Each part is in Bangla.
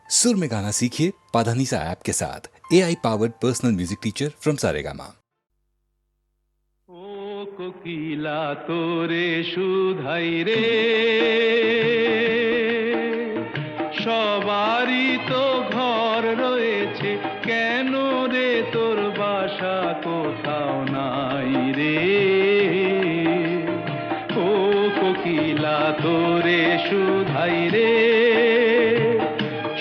सुर में गाना सीखिए पाधानीसा ऐप के साथ AI powered personal music teacher from Saregama. ও কোকিলা তোরে শুধাই রে, সবারই তো ঘর রয়েছে, কেন রে তোর বাসা কোথাও নাই রে। ও কোকিলা তোরে শুধাই রে,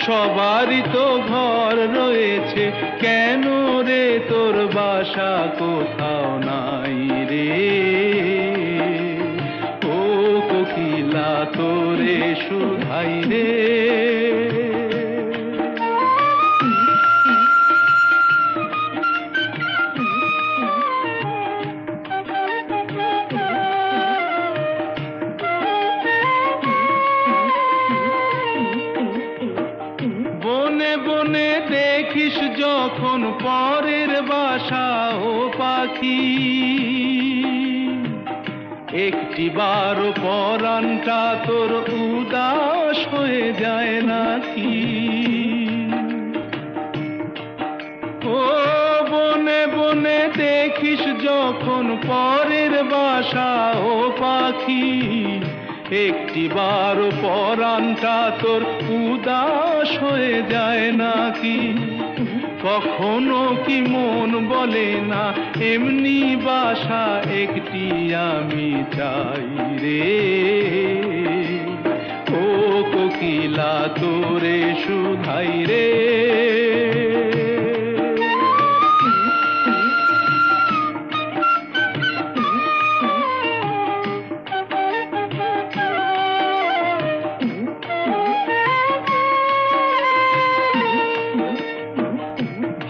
সবারই তো ঘর রয়েছে, কেন রে তোর বাসা কোথাও নাই রে। ও কোকিলা তোরে শুধাই রে। বনে বনে দেখিস যখন পরের বাসা ও পাখি, একটিবার পরাণটা তোর উদাস হয়ে যায় নাকি। ও বনে বনে দেখিস যখন পরের বাসা ও পাখি, একটিবার পরাণটা তোর উদাস হয়ে যায় নাকি। কখনো কি মন বলে না এমনি বাসা একটি আমি চাই রে। ও কোকিলা তোরে শুধাই রে।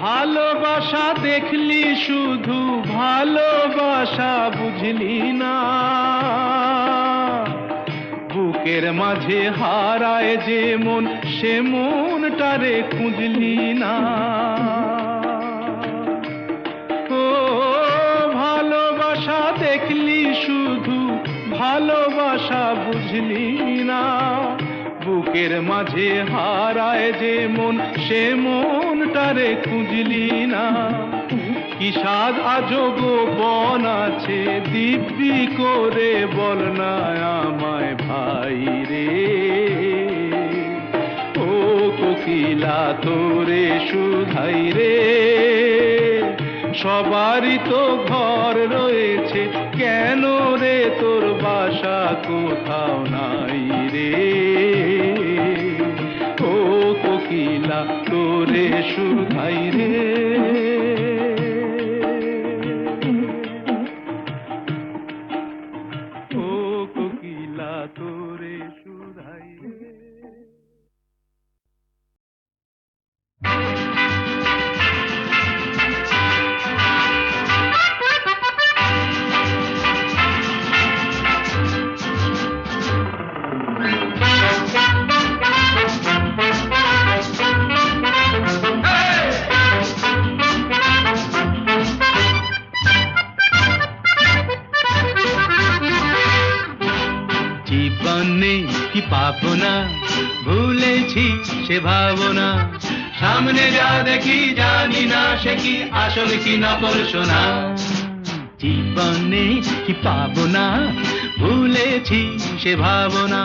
ভালোবাসা দেখলি শুধু, ভালোবাসা বুঝলি না, বুকের মাঝে হারায় যে মন, সে মনটারে খুঁজলি না। ও ভালোবাসা দেখলি শুধু, ভালোবাসা বুঝলি না, বুকের মাঝে হারায় যে মন, সে মনটারে খুঁজলি না। কি স্বাদ আজব বন আছে, দিব্যি করে বল না আমায় ভাই রে। ও কোকিলা তোরে শুধাই রে, সবারই তো ঘর রয়েছে, কেন রে তোর বাসা কোথাও নাই রে। ও কোকিলা তোরে শুধাই রে। ও কোকিলা তোরে শুধাই রে। জীবনে কি পাবো না, ভুলেছি সে ভাবনা, সামনে যা দেখি জানি না সে কি আসল কি নকল সোনা। জীবনে কি পাবো না, ভুলেছি সে ভাবনা,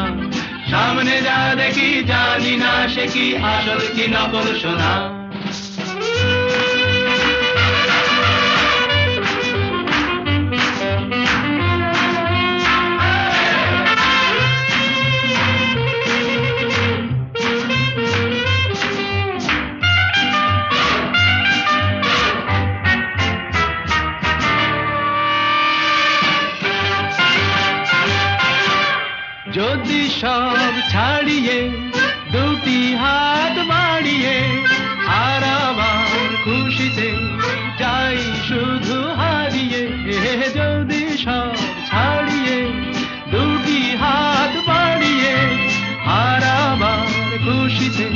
সামনে যা দেখি জানি না সে কি আসল কি নকল সোনা। যদি সব ছাড়িয়ে দুটি হাত বাড়িয়ে আর আবার খুশিতে যাই শুধু হারিয়ে। যদি সব ছাড়িয়ে দুটি হাত বাড়িয়ে আর আবার খুশিতে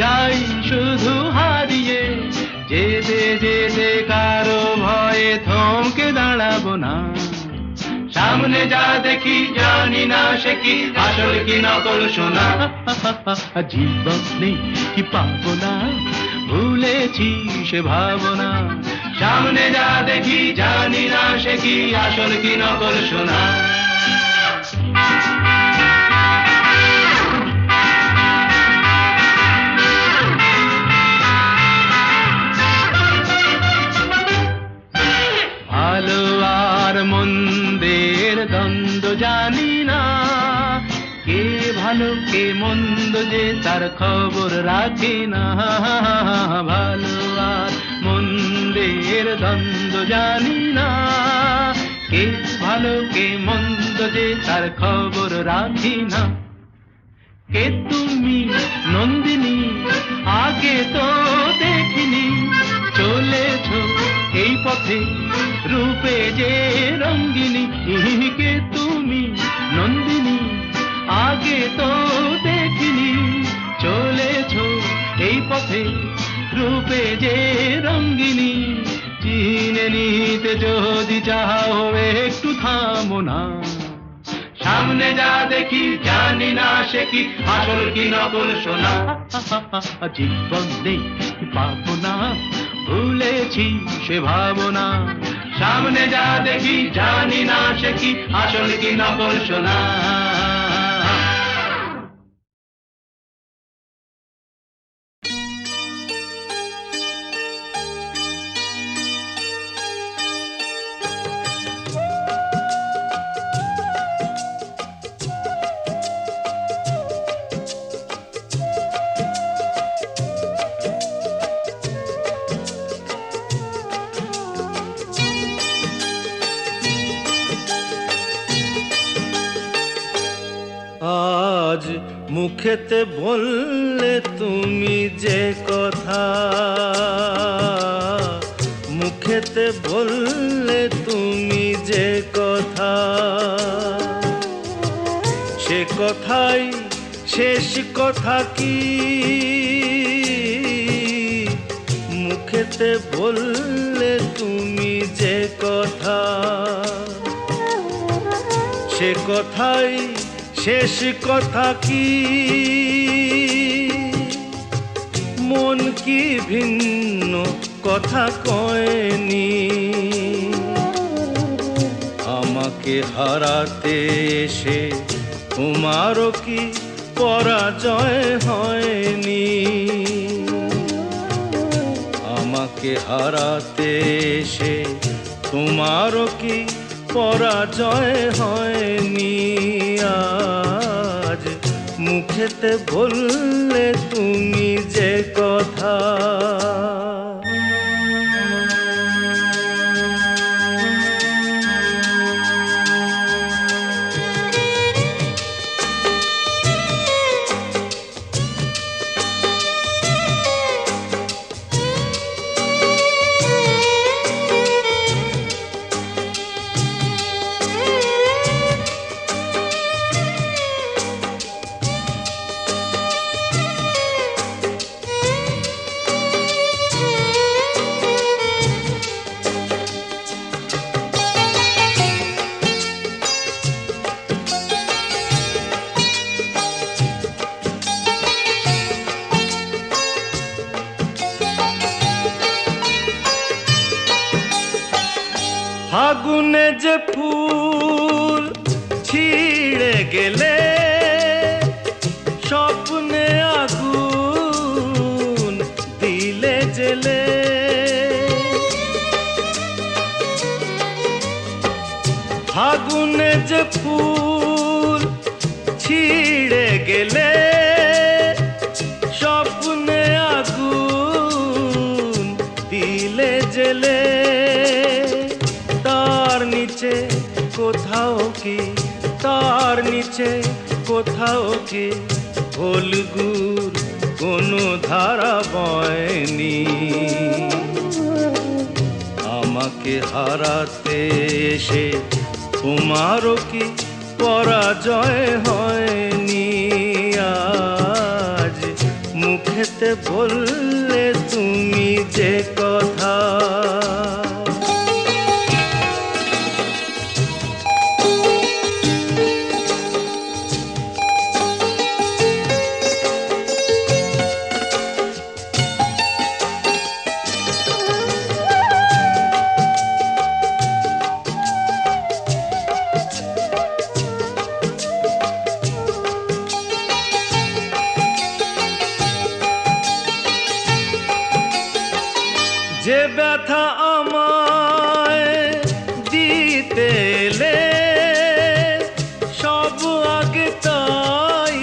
যাই শুধু হারিয়ে। যেতে যেতে কারো ভয়ে থমকে দাঁড়াবো না, সামনে যা দেখি জানি না সে কি আসল কি নকল সোনা জীবনে কি পাবো না ভুলেছি সে ভাবনা সামনে যা দেখি জানি না সে কি আসল কি নকল সোনা ভালো আর মন্দের দ্বন্দ্ব জানি না কে ভালো কে মন্দ যে তার খবর রাখে না ভালো আর মন্দের দ্বন্দ্ব জানি না কে ভালো কে মন্দ যে তার খবর রাখি না কে তুমি নন্দিনী আগে তো দেখিনি চলেছো এই পথে রূপে যে রঙ্গিনী কে তুমি নন্দিনী আগে তো দেখিনি চলেছো এই পথে রূপে যে রঙ্গিনী চিনে নিতে যদি চাও একটু থামো না সামনে যা দেখি জানি না সে কি আসল কি নকল সোনা জীবনে পাবো না ভুলেছি সে ভাবনা সামনে যা দেখি জানি না সে কি আসল কি নকল সোনা আজ মুখেতে বললে তুমি যে কথা মুখেতে বললে তুমি যে কথা সে কথাই শেষ কথা কি মুখেতে বললে তুমি যে কথা সে কথাই শেষ কথা কি মন কি ভিন্ন কথা কয়নি আমাকে হারাতে এসে তোমারও কি পরাজয় হয়নি আমাকে হারাতে এসে তোমারও কি পরাজয় হয়নি আজ মুখেতে বললে তুমি যে কথা ফাগুনে যে ফুল ছিঁড়ে গেলে স্বপ্নে আগুন দিলে জেলে ফাগুনে যে ফুল ছিঁড়ে গেলে স্বপ্নে আগুন দিলে জেলে তার নিচে কোথাও কি তার নিচে কোথাও কি ফলগুর কোনো ধারা বয়নি আমাকে হারাতে এসে তোমারও কি পরাজয় হয়নি আজ মুখেতে বললে তুমি যে কথা যে ব্যথা আমায় দিতে এলে সব আগে তাই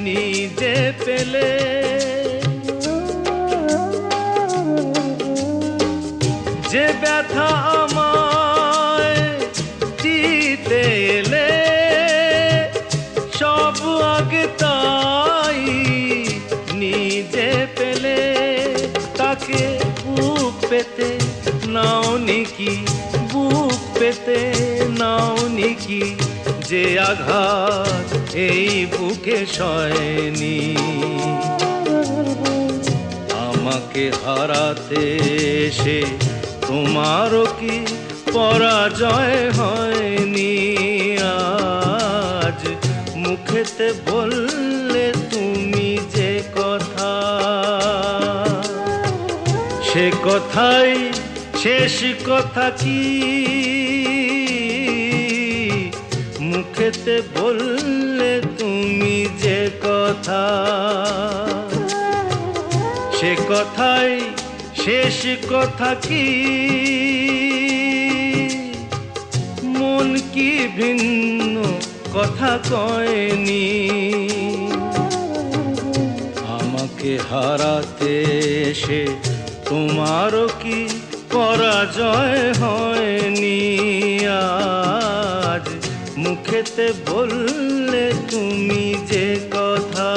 নিজে পেলে। যে ব্যথা আমায় দিতে এলে সব আগে তাই নিজে পেলে। তাকে বুক পেতে নাও নিকি, বুক পেতে নাও নিকি, যে আঘাত এই বুকে সয়নি। আমাকে হারাতে এসে তোমারও কি পরাজয় হয়নি? আজ মুখেতে বললে তুমি যে কথা, সে কথাই শেষ কথা কি? মুখেতে বললে তুমি যে কথা, সে কথাই শেষ কথা কি? মন কি ভিন্ন কথা কয়নি? আমাকে হারাতে এসে তোমারও কি পরাজয় হয়নি? আজ মুখেতে বললে তুমি যে কথা।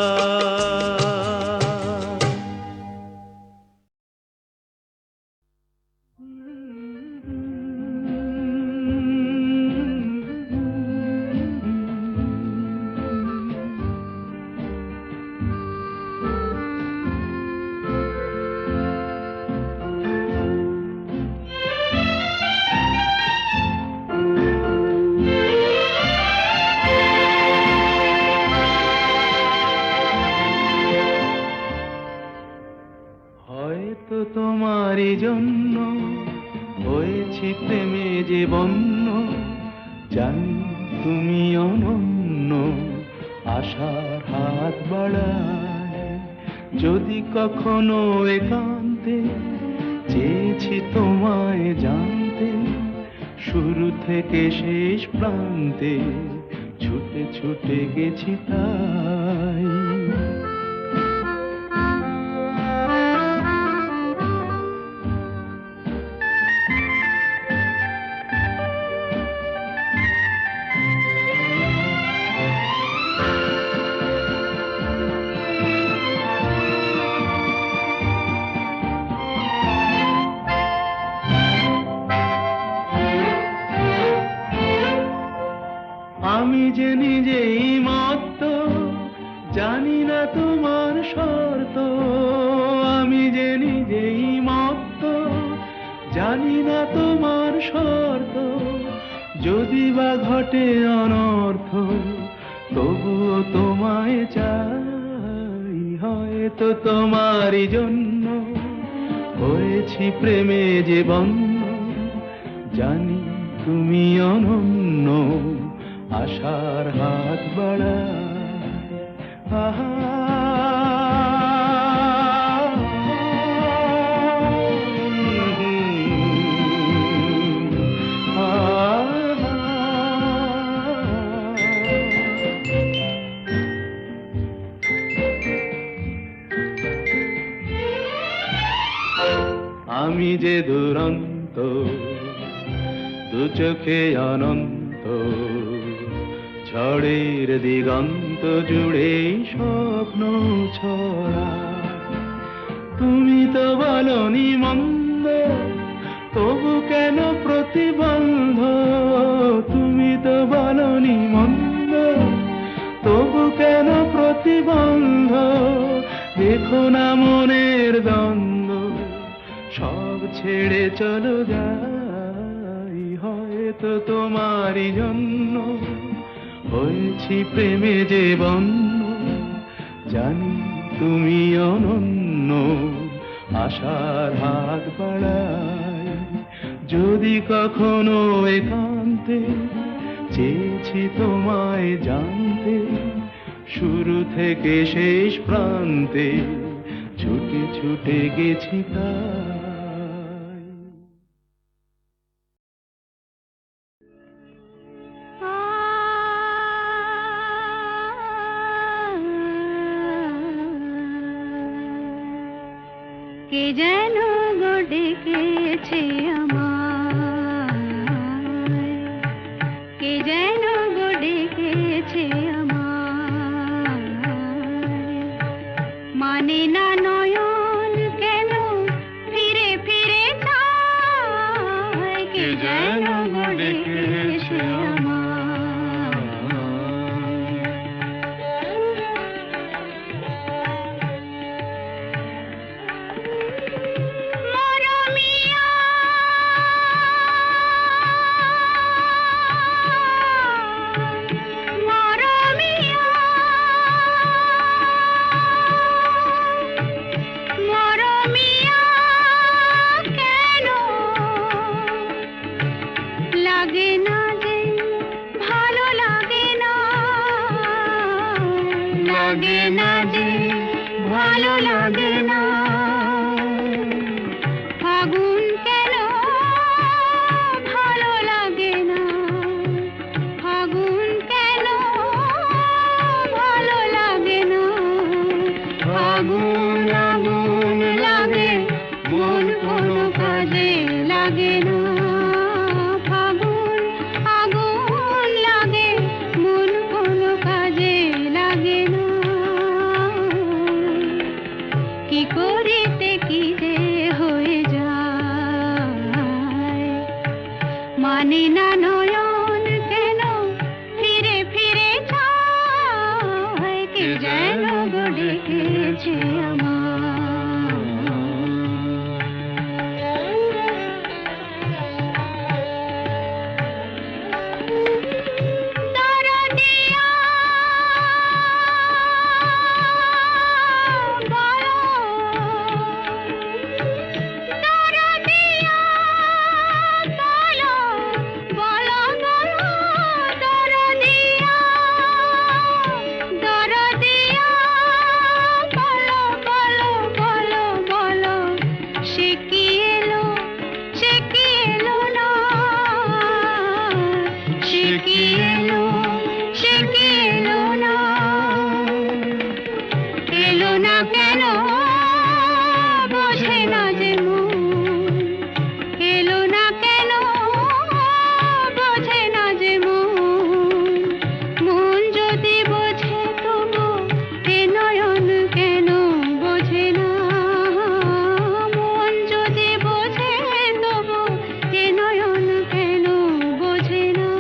হয়তো তোমারই জন্য হয়েছি প্রেমে যে বন্য, জানি তুমি অনন্য, আশার হাত বাড়ায়। যদি কখনো একান্তে চেয়েছি তোমায় জানতে, শুরু থেকে শেষ প্রান্তে ছুটে ছুটে গেছি তাই। আমি যে নিজেই মত্ত, জানি না তোমার শর্ত। আমি যে নিজেই মত্ত, জানি না তোমার শর্ত। যদি বা ঘটে অনর্থ, তবুও তোমায় চাই। হয়তো তোমারই জন্য হয়েছি প্রেমে যে বন্য, জানি তুমি অনন্য, আশার হাত বাড়ায়। আহা আমি যে দুরন্ত, দু চোখে অনন্ত, ঝড়ের দিগন্ত জুড়ে স্বপ্ন ছড়া। তুমি তো বলনি মন্দ, তবু কেন প্রতিবন্ধ? তুমি তো বলনি মন্দ, তবু কেন প্রতিবন্ধ? দেখো না মনের দ্বন্দ্ব, সব ছেড়ে চলো যাই। হয়তো তোমারই জন্য হয়েছি প্রেমে যে বন্য, জানি তুমি অনন্য, আশার হাত বাড়ায়। যদি কখনো একান্তে চেয়েছি তোমায় জানতে, শুরু থেকে শেষ প্রান্তে ছুটে ছুটে গেছি তাই। কে যেন গো ডেকেছে আমায়, কে যেন গো ডেকেছে আমায়, মানে না নয়ন কেন ফিরে ফিরে চায়, কে যেন গো ডেকেছে আমায়। মরমিয়া, মরমিয়া, মরমিয়া, কেন লাগে না যে, ভালো লাগে না, লাগে না যে, ভালো লাগে না, ফাগুন কেন ভালো লাগে না, ফাগুন কেন ভালো লাগে না, ফাগুন আগুন লাগে মন কোনো কাজে লাগে না, ফাগুন আগুন লাগে মন কোনো কাজে লাগে না, কি করিতে কি যে হয়ে যায়, মানে না নয়ন কেন ফিরে ফিরে চায়, কে যেন গো ডেকেছে দরদিয়া, বলো, দরদিয়া, বলো, বলো, বলো, দরদিয়া, দরদিয়া, বলো, বলো, বলো, বলো, সে কি এলো, সে কি এলো না, সে কি এলো, সে কি এলো না, এলো না কেন বোঝে না যে মন, এলো না কেন বোঝে না যে মন, মন যদি বোঝে তবু এ নয়ন কেন বোঝে না, মন যদি বোঝে তবু এ নয়ন কেন বোঝে না,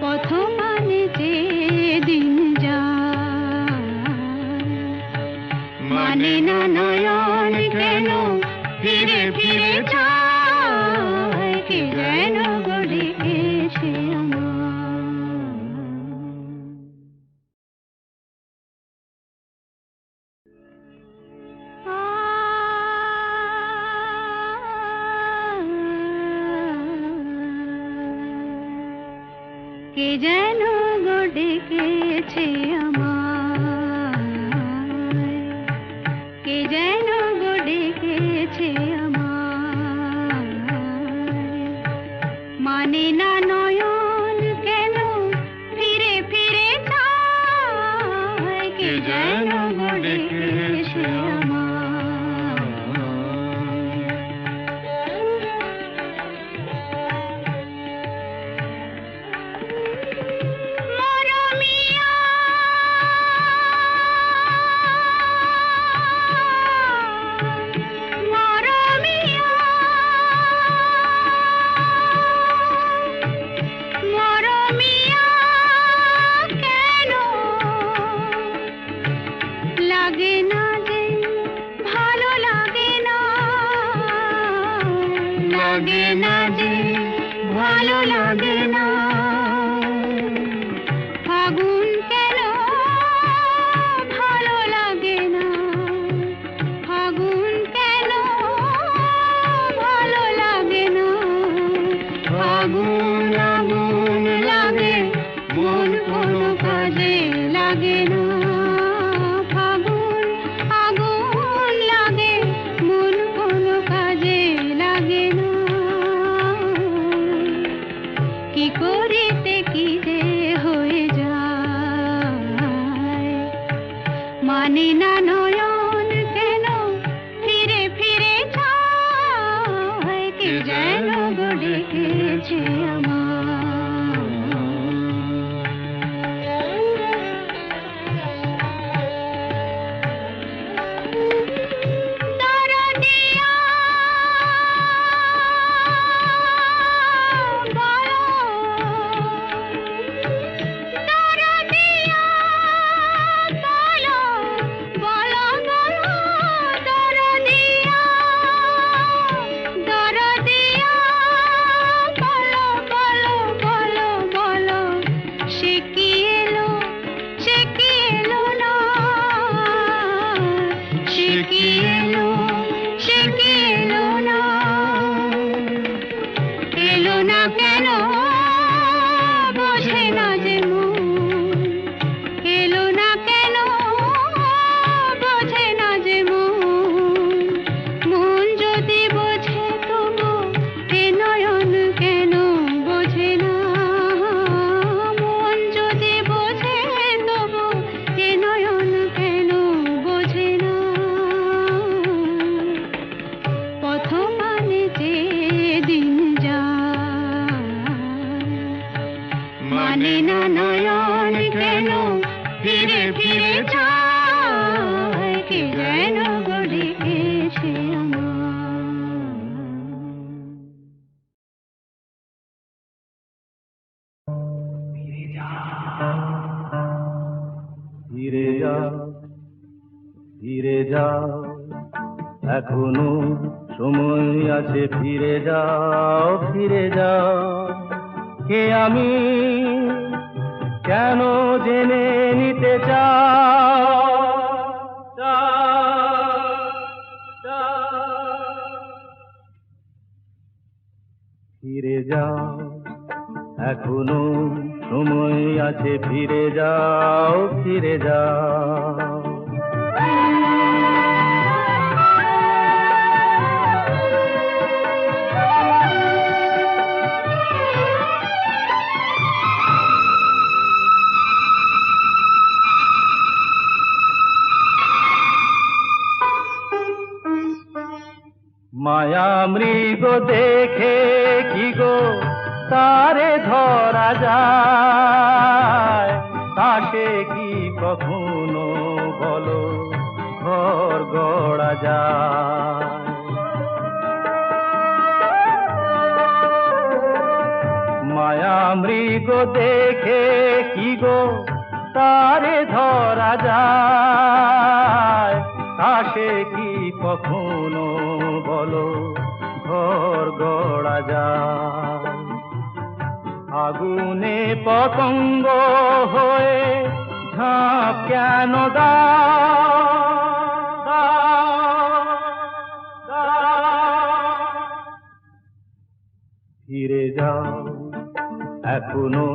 পথ মানে যে দিন যায়, মানে না নয়ন কেন ফিরে ফিরে চায়, কে যেন গো ডেকেছে আমায়, কে যেন গো ডেকেছে আমায়, কে যেন গো ডেকেছে আমায়, মানে না নয়ন কেন ফিরে ফিরে চায়, কে যেন গো ডেকেছে মরমিয়া, মরমিয়া, মরমিয়া, কেন লাগে না যে, ভালো লাগে না, লাগে না যে, ভালো লাগে না, ফাগুন কেন ভালো লাগে না, ফাগুন কেন ভালো লাগে না, ফাগুন আগুন লাগে মন কোনো কাজে লাগে না, ফাগুন আগুন লাগে মন কোনো কাজে লাগে না, কি করিতে কি যে হয়ে যায়, মানে না নয়ন যাও ফিরে যাও, এখনো সময় আছে, ফিরে যাও ফিরে যাও। কে আমি কেন জেনে নিতে চাও, ফিরে যাও, এখনো সময় আছে, ফিরে যাও ফিরে যাও। মায়া মৃগ দেখে কি গো তারে ধরা যায়, তাকে কি কখনো বলো ঘর গড়া যায়। মায়া মৃগ দেখে কি গো তারে ধরা যায়, তাকে কি কখনো বলো ঘর গড়া যায়। আগুনে পতঙ্গ হয়ে ঝাঁপ কেন ফিরে যাও, এখনো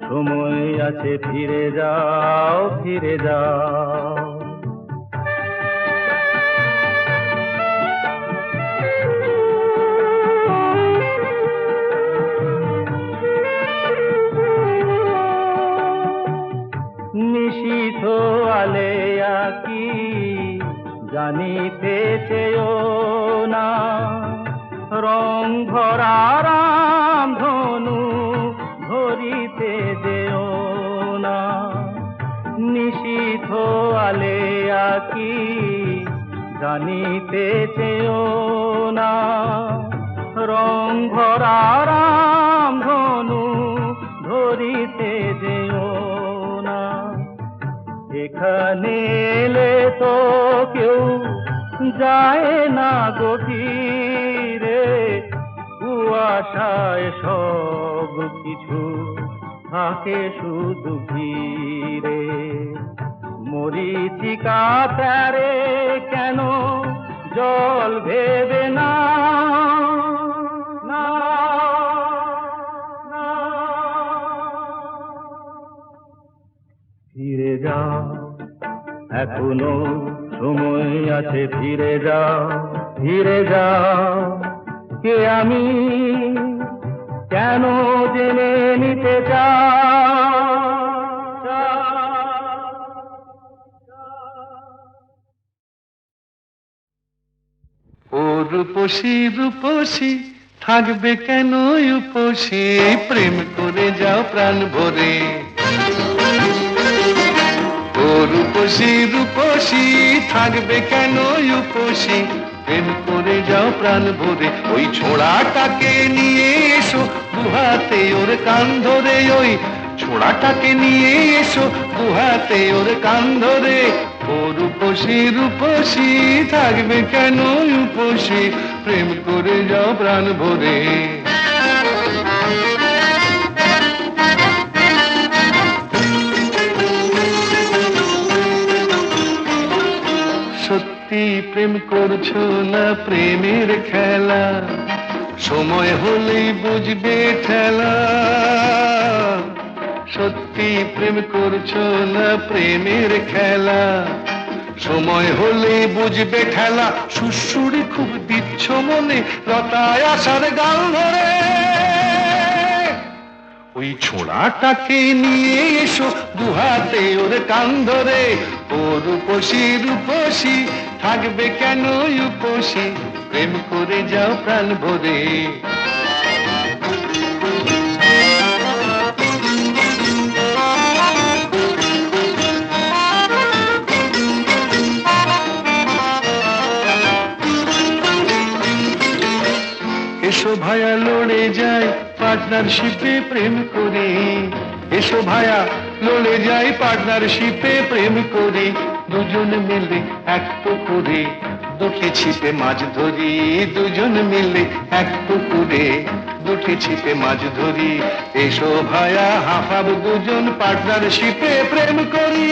সময় আছে, ফিরে যাও ফিরে যাও। নিশীথ আলেয়া কি জানিতে চেয়েও না, রং ভরা রাম ধনু ধরিতে যেও না। নিশীথ আলেয়া কি জানিতে চেয়েও না, রং ভরা রাম ধনু ধরিতে যেও না। এখানে এলে তো কেউ যায় না গভীরে, কুয়াশায় সব কিছু থাকে শুধু ঘিরে। মরীচিকা তারে কেন জল ভেবে না, না না। ফিরে যাও, এখনো সময় আছে, ফিরে যাও ফিরে যাও। কে আমি কেন জেনে নিতে চাও। ও রূপসী রূপসী থাকবে কেন উপসী, প্রেম করে যাও প্রাণ ভরে। ও রূপসী রূপসী থাকবে কেন উপসী, প্রেম করে যাও প্রাণ ভরে। ওই ছোড়াটাকে নিয়ে এসো দুহাতে ওর কান ধরে, ওই ছোড়াটাকে নিয়ে এসো দুহাতে ওর কান ধরে। ও রূপসী রূপসী থাকবে কেন উপসী, প্রেম করে যাও প্রাণ ভরে। সত্যি প্রেম করছো না প্রেমের খেলা, সময় হলেই বুঝবে ঠেলা। সত্যি প্রেম করছো না প্রেমের খেলা, সময় হলে বুঝবে ঠেলা। সুরসুরি খুব দিচ্ছ মনে লতায় আসার গাল ধরে, ওই ছোড়াটাকে নিয়ে এসো দুহাতে ওর কান ধরে। ও রূপসী রূপসী থাকবে কেন উপসী, প্রেম করে যাও প্রাণ ভরে। এসো ভায়া লড়ে যায় পার্টনারশিপে প্রেম করে, এসো ভায়া লড়ে যাই পার্টনারশিপে প্রেম করে, দুজন মিলে এক পুকুরে, দুটি ছিপে মাছ ধরি, দুজন মিলে এক পুকুরে, দুটি ছিপে মাছ ধরি। এসো ভায়া হাফাব দুজন পার্টনারশিপে প্রেম করি।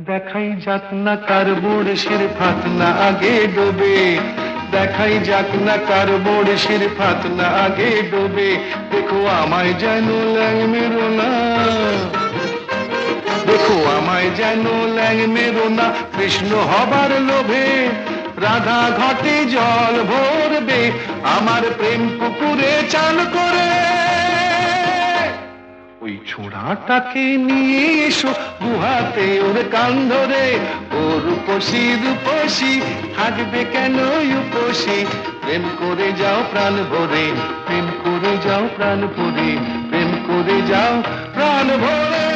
দেখাই যাক না কার বড়শির ফাত না আগে ডোবে, দেখাই যাক না কার বড়শির ফাত না আগে ডোবে। দেখো আমায় যেন ল্যাং মেরো না, দেখো আমায় যেন ল্যাং মেরো না, কৃষ্ণ হবার লোভে রাধা ঘটে জল ভরবে, আমার প্রেম পুকুরে চান করে। ওই ছোড়াটাকে নিয়ে এসো গুহাতে ওর কান ধরে, ও রূপসী রূপসী থাকবে কেন উপসী। প্রেম করে যাও প্রাণ ভরে, প্রেম করে যাও প্রাণ ভরে, প্রেম করে যাও প্রাণ ভরে।